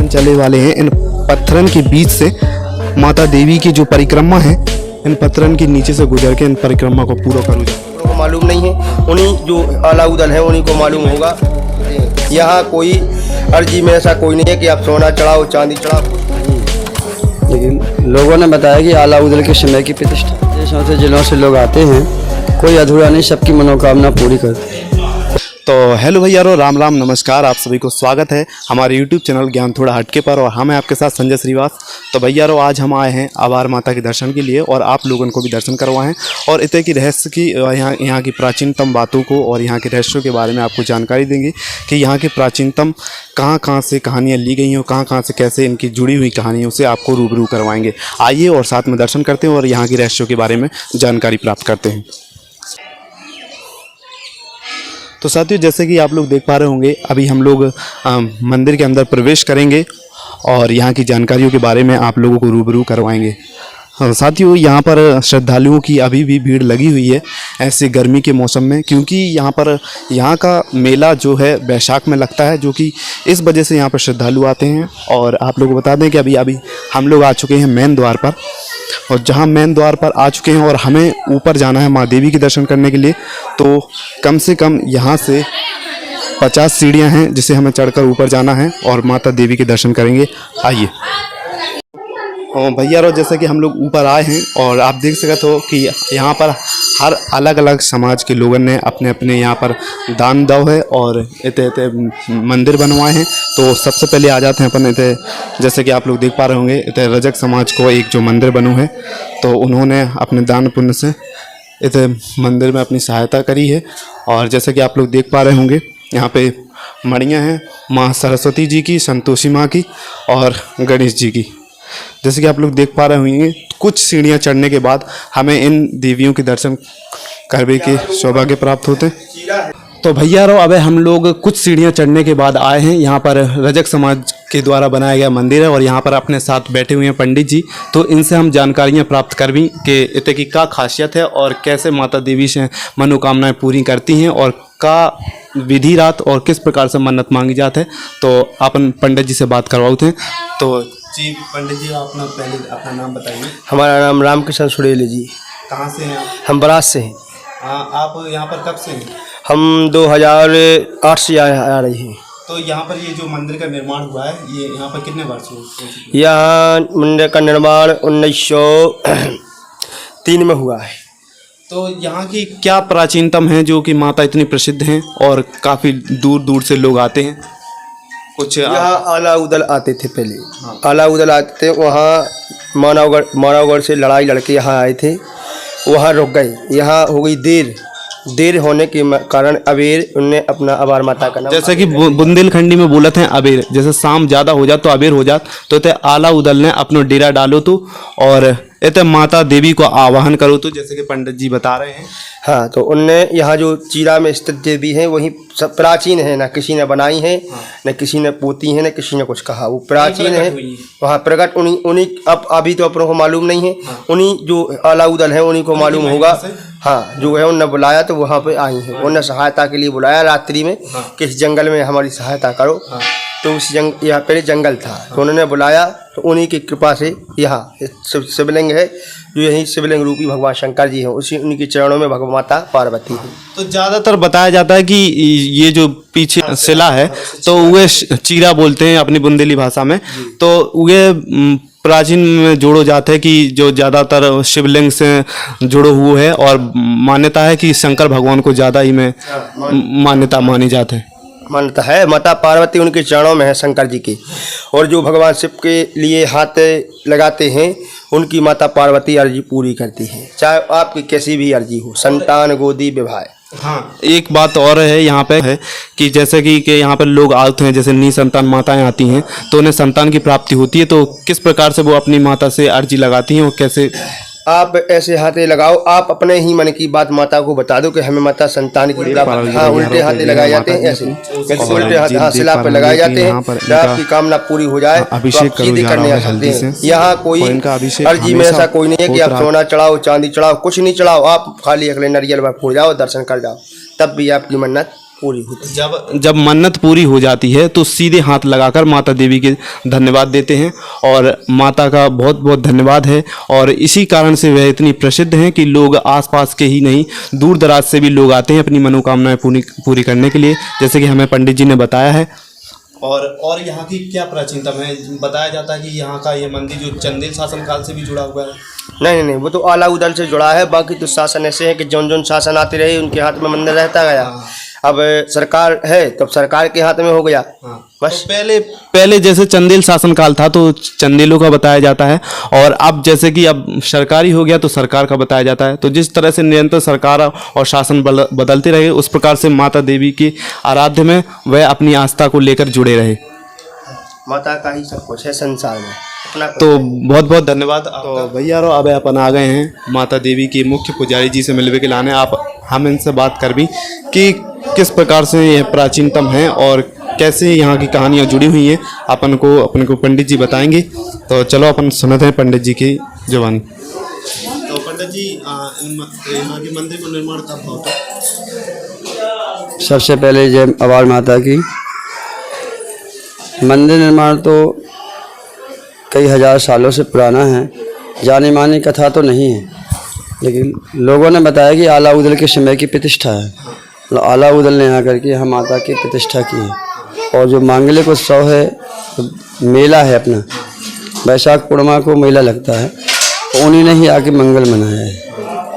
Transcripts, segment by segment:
चले वाले हैं इन पत्थरन के बीच से। माता देवी की जो परिक्रमा है इन पत्थरन के नीचे से गुजर के इन परिक्रमा को पूरा करूँ। को मालूम नहीं है, उन्हीं जो अलाउदल है उन्हीं को मालूम होगा। यहाँ कोई अर्जी में ऐसा कोई नहीं है कि आप सोना चढ़ाओ चांदी चढ़ाओ। लेकिन लोगों ने बताया कि अलाउदल के समय की प्रतिष्ठा, देशों से जिलों से लोग आते हैं, कोई अधूरा नहीं, सबकी मनोकामना पूरी करते हैं। तो हेलो भैया राम राम नमस्कार, आप सभी को स्वागत है हमारे यूट्यूब चैनल ज्ञान थोड़ा हटके पर। और हम हैं आपके साथ संजय श्रीवास। तो भैया आज हम आए हैं आभार माता के दर्शन के लिए और आप लोगों को भी दर्शन करवाएं और इतने की रहस्य की यहाँ की प्राचीनतम बातों को और यहाँ के रहस्यों के बारे में आपको जानकारी देंगे कि यहाँ के प्राचीनतम कहाँ से कहानियाँ ली गई हैं, कहाँ से कैसे इनकी जुड़ी हुई कहानियों से आपको रूबरू करवाएंगे। आइए और साथ में दर्शन करते हैं और यहाँ की रहस्यों के बारे में जानकारी प्राप्त करते हैं। तो साथियों, जैसे कि आप लोग देख पा रहे होंगे, अभी हम लोग मंदिर के अंदर प्रवेश करेंगे और यहाँ की जानकारियों के बारे में आप लोगों को रूबरू करवाएंगे। साथियों, यहाँ पर श्रद्धालुओं की अभी भी भीड़ लगी हुई है ऐसे गर्मी के मौसम में, क्योंकि यहाँ का मेला जो है बैसाख में लगता है, जो कि इस वजह से यहाँ पर श्रद्धालु आते हैं। और आप लोगों को बता दें कि अभी हम लोग आ चुके हैं मेन द्वार पर, और जहाँ मेन द्वार पर आ चुके हैं और हमें ऊपर जाना है माँ देवी के दर्शन करने के लिए। तो कम से कम यहाँ से 50 सीढ़ियाँ हैं जिसे हमें चढ़कर ऊपर जाना है और माता देवी के दर्शन करेंगे। आइए। और भैया जैसे कि हम लोग ऊपर आए हैं और आप देख सकते हो कि यहाँ पर हर अलग अलग समाज के लोगों ने अपने अपने यहाँ पर दान दव है और इतने मंदिर बनवाए हैं। तो सबसे पहले आ जाते हैं अपन इतने, जैसे कि आप लोग देख पा रहे होंगे, इतने रजक समाज को एक जो मंदिर बनो है, तो उन्होंने अपने दान पुण्य से इतने मंदिर में अपनी सहायता करी है। और जैसे कि आप लोग देख पा रहे होंगे, यहाँ पे मणियाँ हैं माँ सरस्वती जी की, संतोषी माँ की और गणेश जी की। जैसे कि आप लोग देख पा रहे होंगे, कुछ सीढ़ियाँ चढ़ने के बाद हमें इन देवियों के दर्शन करने के सौभाग्य प्राप्त होते हैं। तो भैया अब हम लोग कुछ सीढ़ियाँ चढ़ने के बाद आए हैं यहाँ पर रजक समाज के द्वारा बनाया गया मंदिर है और यहाँ पर अपने साथ बैठे हुए हैं पंडित जी। तो इनसे हम जानकारियाँ प्राप्त करवी कि इतने की क्या खासियत है और कैसे माता देवी से मनोकामनाएं पूरी करती हैं और का विधि रात और किस प्रकार से मन्नत मांगी जाती है। तो अपन पंडित जी से बात करवाते हैं। तो जी पंडित जी, पहले अपना नाम बताइए। हमारा नाम रामकृष्ण सुरेल जी। कहाँ से हैं आप? हम बराज से हैं। आप यहाँ पर कब से हैं? हम 2008 से आ रही हैं। तो यहाँ पर ये जो मंदिर का निर्माण हुआ है, ये यहाँ पर कितने वर्ष हुए? यहाँ मंदिर का निर्माण 1903 में हुआ है। तो यहाँ की क्या प्राचीनतम है जो कि माता इतनी प्रसिद्ध हैं और काफ़ी दूर दूर से लोग आते हैं? कुछ यहाँ अलाउदल आते थे पहले। हाँ। अलाउदल आते थे, वहाँ मानवगढ़ से लड़ाई लड़के यहाँ आए थे, वहाँ रुक गए। यहाँ हो गई देर होने के कारण अबेर उनने अपना आभार माता का नाम, जैसे कि बुंदेलखंडी में बोलत हैं अबेर, जैसे शाम ज़्यादा हो जात तो अबेर हो जात, तो इतने अलाउदल ने अपना डेरा डालो तो और इतने माता देवी को आवाहन करो तो, जैसे कि पंडित जी बता रहे हैं। हाँ, तो उनने यहाँ जो चीरा में स्थित देवी हैं वही सब प्राचीन है, ना किसी ने बनाई है, न किसी ने पोती है, न किसी ने कुछ कहा, वो प्राचीन है। वहाँ प्रकट उन्हीं अब अभी तो अपनों को मालूम नहीं है। उन्हीं जो अलाउदल है उन्हीं को मालूम होगा। हाँ, जो है उनने बुलाया तो वहाँ पे आई हैं, उनने सहायता के लिए बुलाया रात्रि में कि इस जंगल में हमारी सहायता करो। तो उस यहाँ पहले जंगल था, तो उन्होंने बुलाया, तो उन्हीं की कृपा से यहाँ शिवलिंग है, जो यही शिवलिंग रूपी भगवान शंकर जी हैं, उसी उनके चरणों में भगवती माता पार्वती है। तो ज़्यादातर बताया जाता है कि ये जो पीछे शिला है तो वे चीरा बोलते हैं अपनी बुंदेली भाषा में, तो वे प्राचीन में जोड़ो जाते हैं कि जो ज़्यादातर शिवलिंग से जुड़ो हुए है और मान्यता है कि शंकर भगवान को ज़्यादा ही में मान्यता मानी जाती है। मान्यता है माता पार्वती उनके चरणों में है शंकर जी के, और जो भगवान शिव के लिए हाथ लगाते हैं उनकी माता पार्वती अर्जी पूरी करती है, चाहे आपकी कैसी भी अर्जी हो, संतान, गोदी, विवाह। हाँ, एक बात और है यहाँ पे है कि जैसे कि यहाँ पर लोग आते हैं, जैसे निसंतान माताएं आती हैं तो उन्हें संतान की प्राप्ति होती है, तो किस प्रकार से वो अपनी माता से अर्जी लगाती हैं और कैसे? आप ऐसे हाथे लगाओ, आप अपने ही मन की बात माता को बता दो कि हमें माता संतान की प्राप्ति। हाँ, उल्टे हाथे लगाए जाते हैं, ऐसे उल्टे हाथ शिला पर लगाए जाते हैं, आपकी कामना पूरी हो जाए। अभिषेक करने आ सकते हैं। यहाँ कोई अर्जी में ऐसा कोई नहीं है कि आप सोना चढ़ाओ चांदी चढ़ाओ, कुछ नहीं चढ़ाओ, आप खाली अगले नरियल पर फूल जाओ, दर्शन कर जाओ, तब भी आपकी मन्नत पूरी होती है। जब मन्नत पूरी हो जाती है तो सीधे हाथ लगाकर माता देवी के धन्यवाद देते हैं और माता का बहुत बहुत धन्यवाद है। और इसी कारण से वह इतनी प्रसिद्ध हैं कि लोग आसपास के ही नहीं दूर दराज से भी लोग आते हैं अपनी मनोकामनाएं पूरी करने के लिए, जैसे कि हमें पंडित जी ने बताया है। और यहाँ की क्या प्राचीनता है? बताया जाता है कि यहाँ का ये मंदिर जो चंदेल शासन काल से भी जुड़ा हुआ है। नहीं, वो तो अलाउद्दीन से जुड़ा है। बाकी तो शासन ऐसे है कि जौन शासन आते रहे उनके हाथ में मंदिर रहता गया। अब सरकार है तब सरकार के हाथ में हो गया। बस तो पहले जैसे चंदेल शासन काल था तो चंदेलों का बताया जाता है, और अब जैसे कि अब सरकारी हो गया तो सरकार का बताया जाता है। तो जिस तरह से निरंतर सरकार और शासन बदलते रहे उस प्रकार से माता देवी की आराध्य में वह अपनी आस्था को लेकर जुड़े रहे। माता का ही सब कुछ है संसार में। तो बहुत बहुत धन्यवाद। तो भैया अब अपन आ गए हैं माता देवी की मुख्य पुजारी जी से मिलवे के लाने। हम इनसे बात कर भी कि किस प्रकार से यह प्राचीनतम है और कैसे यहाँ की कहानियाँ जुड़ी हुई हैं अपन को पंडित जी बताएंगे। तो चलो अपन सुनते हैं पंडित जी की जुबानी। तो पंडित जी यहाँ के मंदिर का निर्माण कब होता है? सबसे पहले जय आवाज माता की। मंदिर निर्माण तो कई हजार सालों से पुराना है, जानी मानी कथा तो नहीं है, लेकिन लोगों ने बताया कि अलाउद्दीन के समय की प्रतिष्ठा है। अलाउद्दीन ने आकर के यहाँ माता की प्रतिष्ठा की है। और जो मांगलिक उत्सव है, मेला है अपना, वैशाख पूर्णिमा को मेला लगता है, तो उन्हीं ने ही आके मंगल मनाया है।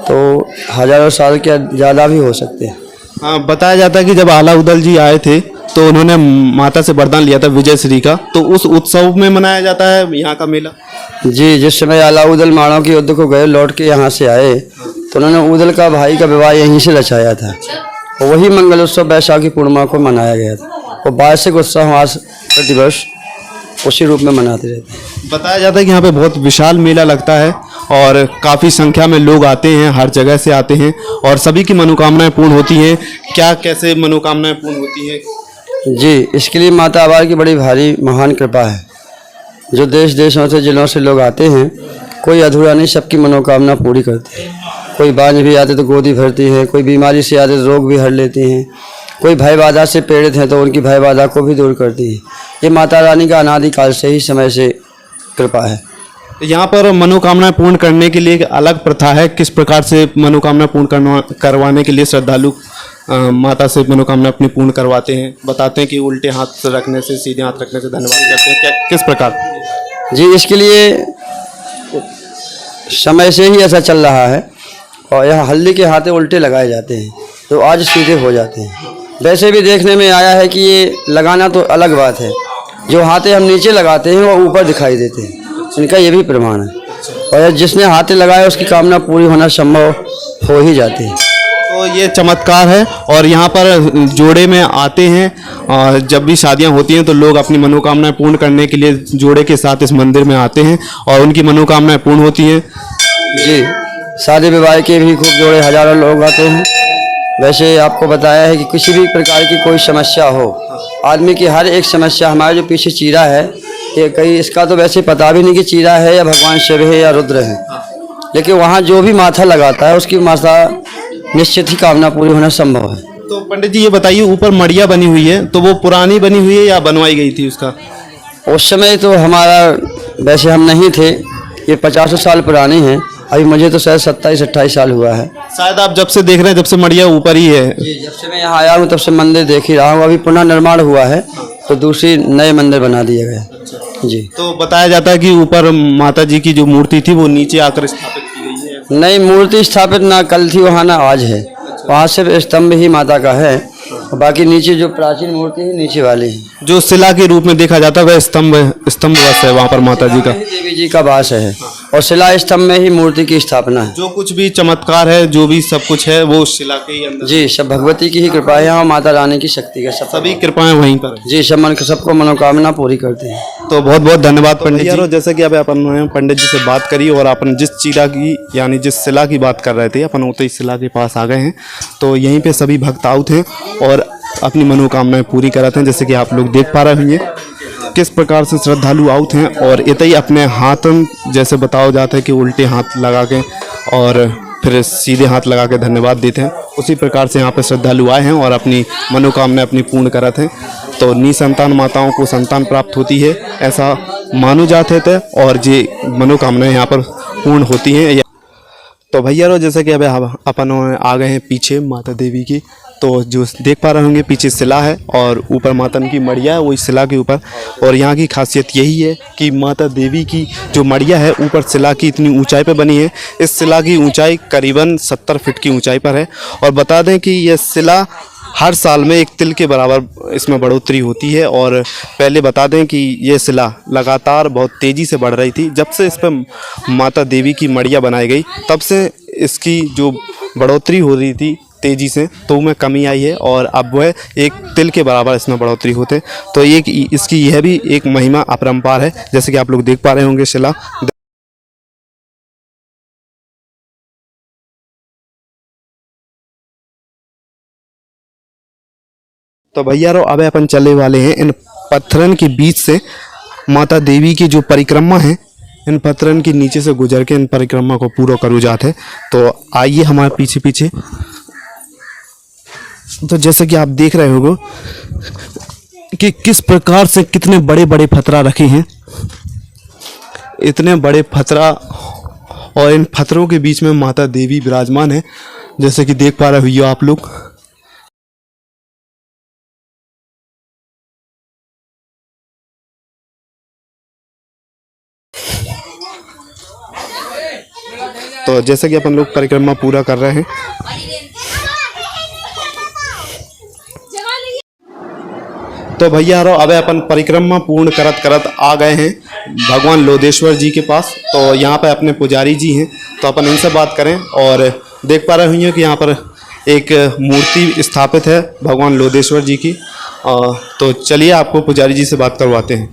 तो हजारों साल के ज़्यादा भी हो सकते हैं। हाँ, बताया जाता है कि जब अलाउद्दीन जी आए थे तो उन्होंने माता से वरदान लिया था विजय श्री का, तो उस उत्सव में मनाया जाता है यहाँ का मेला। जी, जिस समय अलाउद्दीन माणों के युद्ध को गए लौट के यहाँ से आए तो उन्होंने उदल का भाई का विवाह यहीं से रचाया था। और वही मंगल उत्सव वैशाखी पूर्णिमा को मनाया गया था। और वार्षिक उत्सव आज प्रतिवर्ष उसी रूप में मनाते रहते हैं। बताया जाता है कि यहाँ पे बहुत विशाल मेला लगता है और काफ़ी संख्या में लोग आते हैं, हर जगह से आते हैं और सभी की मनोकामनाएं पूर्ण होती हैं। क्या कैसे मनोकामनाएं पूर्ण होती हैं? जी, इसके लिए माता आवार की बड़ी भारी महान कृपा है। जो देश देशों से जिलों से लोग आते हैं, कोई अधूरा नहीं, सबकी मनोकामना पूरी करती है। कोई बांझ भी आते तो गोदी भरती है, कोई बीमारी से आते तो रोग भी हर लेती हैं, कोई भय बाधा से पीड़ित हैं तो उनकी भय बाधा को भी दूर करती है। ये माता रानी का अनादिकाल से ही समय से कृपा है। यहाँ पर मनोकामना पूर्ण करने के लिए एक अलग प्रथा है। किस प्रकार से मनोकामना पूर्ण करवाने के लिए श्रद्धालु माता से मनोकामना अपनी पूर्ण करवाते हैं? बताते हैं कि उल्टे हाथ रखने से, सीधे हाथ रखने से धन्यवाद करते हैं, क्या किस प्रकार? जी, इसके लिए समय से ही ऐसा चल रहा है। और यहाँ हल्दी के हाथे उल्टे लगाए जाते हैं तो आज सीधे हो जाते हैं। वैसे भी देखने में आया है कि ये लगाना तो अलग बात है, जो हाथे हम नीचे लगाते हैं वो ऊपर दिखाई देते हैं, इनका ये भी प्रमाण है। और जिसने हाथे लगाया उसकी कामना पूरी होना संभव हो ही जाती है। तो ये चमत्कार है। और यहाँ पर जोड़े में आते हैं और जब भी शादियाँ होती हैं तो लोग अपनी मनोकामनाएं पूर्ण करने के लिए जोड़े के साथ इस मंदिर में आते हैं और उनकी मनोकामनाएं पूर्ण होती हैं। जी, शादी विवाह के भी खूब जोड़े हजारों लोग आते हैं। वैसे आपको बताया है कि किसी भी प्रकार की कोई समस्या हो, आदमी की हर एक समस्या, हमारे जो पीछे चीरा है ये कई, इसका तो वैसे पता भी नहीं कि चीरा है या भगवान शिव है या रुद्र है, लेकिन वहाँ जो भी माथा लगाता है उसकी माता निश्चित ही कामना पूरी होना संभव है। तो पंडित जी ये बताइए, ऊपर मड़िया बनी हुई है तो वो पुरानी बनी हुई है या बनवाई गई थी उसका? उस समय तो हमारा, वैसे हम नहीं थे, ये 50 साल पुरानी है। अभी मुझे तो शायद 27-28 साल हुआ है। शायद आप जब से देख रहे हैं, जब से मड़िया ऊपर ही है? जी, जब से मैं यहाँ आया हूँ तब से मंदिर देख ही रहा हूँ। अभी पुनः निर्माण हुआ है तो दूसरी नए मंदिर बना दिया गया। जी, तो बताया जाता है कि ऊपर माता जी की जो मूर्ति थी वो नीचे आकर स्थापित की गई है। नहीं, मूर्ति स्थापित ना कल थी वहाँ ना आज है। वहाँ सिर्फ स्तंभ ही माता का है, बाकी नीचे जो प्राचीन मूर्ति है नीचे वाली है, जो शिला के रूप में देखा जाता है वह स्तंभ बस है वहाँ पर माता जी का, देवी जी का वास है। और शिला स्तंभ में ही मूर्ति की स्थापना है। जो कुछ भी चमत्कार है, जो भी सब कुछ है वो शिला के ही अंदर। जी, सब भगवती की ही कृपा है और माता रानी की शक्ति का सभी कृपाएं वहीं पर। जी, सबको मनोकामना पूरी करते हैं। तो बहुत बहुत धन्यवाद पंडित जी। जैसे कि अब अपन पंडित जी से बात करी और अपन जिस चीरा की यानी जिस शिला की बात कर रहे थे, अपन उतई शिला के पास आ गए हैं। तो यहीं पे सभी भक्त आउट हैं और अपनी मनोकामनाएं पूरी कराते हैं। जैसे कि आप लोग देख पा रहे होंगे किस प्रकार से श्रद्धालु आउट हैं और इतई अपने हाथ, जैसे बताओ जाता है कि उल्टे हाथ लगा के और फिर सीधे हाथ लगा के धन्यवाद देते हैं। उसी प्रकार से यहाँ पर श्रद्धालु आए हैं और अपनी मनोकामना अपनी पूर्ण करते हैं। तो निसंतान माताओं को संतान प्राप्त होती है, ऐसा मानो जाते थे और ये मनोकामनाएं यहाँ पर पूर्ण होती हैं। तो भैया जैसे कि अब अपन आ गए हैं पीछे माता देवी की, तो जो देख पा रहे होंगे पीछे शिला है और ऊपर मातन की मड़िया है वही शिला के ऊपर। और यहाँ की खासियत यही है कि माता देवी की जो मड़िया है ऊपर शिला की इतनी ऊंचाई पे बनी है। इस शिला की ऊंचाई करीबन 70 फीट की ऊंचाई पर है। और बता दें कि यह शिला हर साल में एक तिल के बराबर इसमें बढ़ोतरी होती है। और पहले बता दें कि ये शिला लगातार बहुत तेज़ी से बढ़ रही थी। जब से इस पर माता देवी की मड़िया बनाई गई तब से इसकी जो बढ़ोतरी हो रही थी तेज़ी से, तो में कमी आई है और अब वह एक तिल के बराबर इसमें बढ़ोतरी होते। तो एक इसकी यह भी एक महिमा अपरंपार है, जैसे कि आप लोग देख पा रहे होंगे शिला। तो भैया अब अपन चलने वाले हैं इन पत्थरन के बीच से माता देवी की जो परिक्रमा है, इन पत्थरन के नीचे से गुजर के इन परिक्रमा को पूरा करो जाते हैं। तो आइए हमारे पीछे पीछे। तो जैसे कि आप देख रहे होंगे कि किस प्रकार से कितने बड़े बड़े पत्थर रखे हैं, इतने बड़े पत्थर, और इन पत्थरों के बीच में माता देवी विराजमान है, जैसे कि देख पा रहे हो आप लोग। तो जैसे कि अपन लोग परिक्रमा पूरा कर रहे हैं। तो भैया अब अपन परिक्रमा पूर्ण करत करत आ गए हैं भगवान लोधेश्वर जी के पास। तो यहाँ पे अपने पुजारी जी हैं, तो अपन इनसे बात करें। और देख पा रहे हैं कि यहाँ पर एक मूर्ति स्थापित है भगवान लोधेश्वर जी की। तो चलिए आपको पुजारी जी से बात करवाते हैं।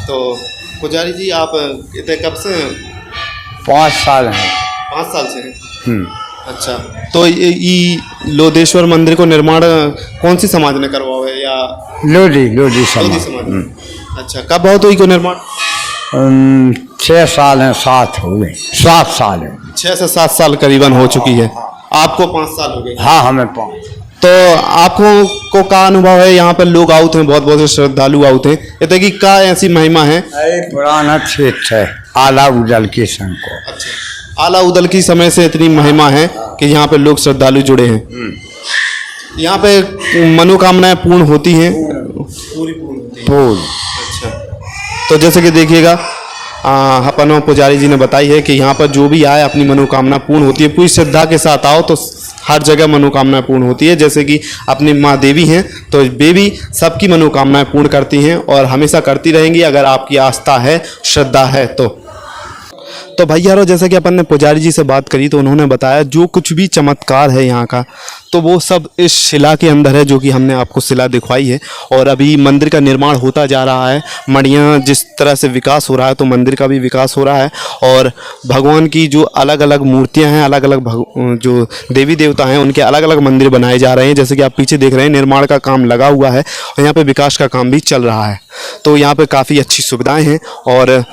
तो पुजारी जी आप इतने कब से हैं? 5 साल हैं। 5 साल से हैं। अच्छा, तो ये लोधेश्वर मंदिर को निर्माण कौन सी समाज ने करवाया है या लोधी समाज? अच्छा, कब बहुत हुई को निर्माण? 6 साल हैं, 7 हो गए, 7 साल है। 6 से 7 साल करीबन हो चुकी है। आपको 5 साल हो गए? हाँ, हमें 5। तो आपको को का अनुभव है? यहाँ पर लोग आउट हैं, बहुत बहुत से श्रद्धालु आउट हैं, इतने की का ऐसी महिमा है? पुराना क्षेत्र है आला उदल के संग को। अच्छा, आला उदल की समय से इतनी महिमा है कि यहाँ पे लोग श्रद्धालु जुड़े हैं। यहाँ पे मनोकामनाएं पूर्ण होती हैं, पूरी पूर्ण होती हैं। अच्छा, तो जैसे कि देखिएगा अपन पुजारी जी ने बताई है कि यहाँ पर जो भी आए अपनी मनोकामना पूर्ण होती है। पूरी श्रद्धा के साथ आओ तो हर जगह मनोकामना पूर्ण होती है। जैसे कि अपनी माँ देवी हैं तो वे भी सबकी मनोकामनाएं पूर्ण करती हैं और हमेशा करती रहेंगी अगर आपकी आस्था है, श्रद्धा है तो भैया जैसे कि अपन ने पुजारी जी से बात करी तो उन्होंने बताया जो कुछ भी चमत्कार है यहाँ का तो वो सब इस शिला के अंदर है, जो कि हमने आपको शिला दिखवाई है। और अभी मंदिर का निर्माण होता जा रहा है। मड़ियाँ जिस तरह से विकास हो रहा है तो मंदिर का भी विकास हो रहा है। और भगवान की जो अलग अलग मूर्तियाँ हैं, अलग अलग जो देवी देवता हैं, उनके अलग अलग मंदिर बनाए जा रहे हैं। जैसे कि आप पीछे देख रहे हैं निर्माण का काम लगा हुआ है और यहाँ पर विकास का काम भी चल रहा है। तो यहाँ पर काफ़ी अच्छी सुविधाएँ हैं। और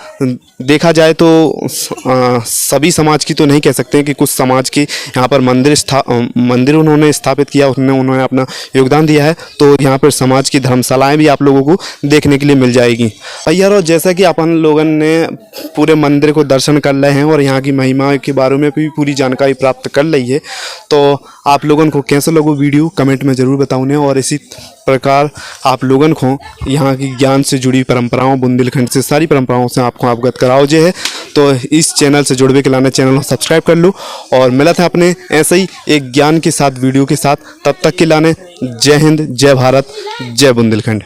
देखा जाए तो सभी समाज की तो नहीं कह सकते कि कुछ समाज की यहाँ पर मंदिर उन्होंने स्थापित किया, उन्होंने अपना योगदान दिया है। तो यहाँ पर समाज की धर्मशालाएं भी आप लोगों को देखने के लिए मिल जाएगी। भैया जैसा कि अपन लोगों ने पूरे मंदिर को दर्शन कर रहे हैं और यहाँ की महिमा के बारे में भी पूरी जानकारी प्राप्त कर ली है, तो आप लोगों को कैसे लगा वीडियो कमेंट में ज़रूर बताऊँ। और इसी प्रकार आप लोगों को यहाँ की ज्ञान से जुड़ी परंपराओं, बुंदेलखंड से सारी परंपराओं से आपको अवगत कराओ जे है। तो इस चैनल से जुड़वे के लाने चैनल को सब्सक्राइब कर लो और मिला था अपने ऐसे ही एक ज्ञान के साथ वीडियो के साथ। तब तक के लाने जय हिंद, जय भारत, जय बुंदेलखंड।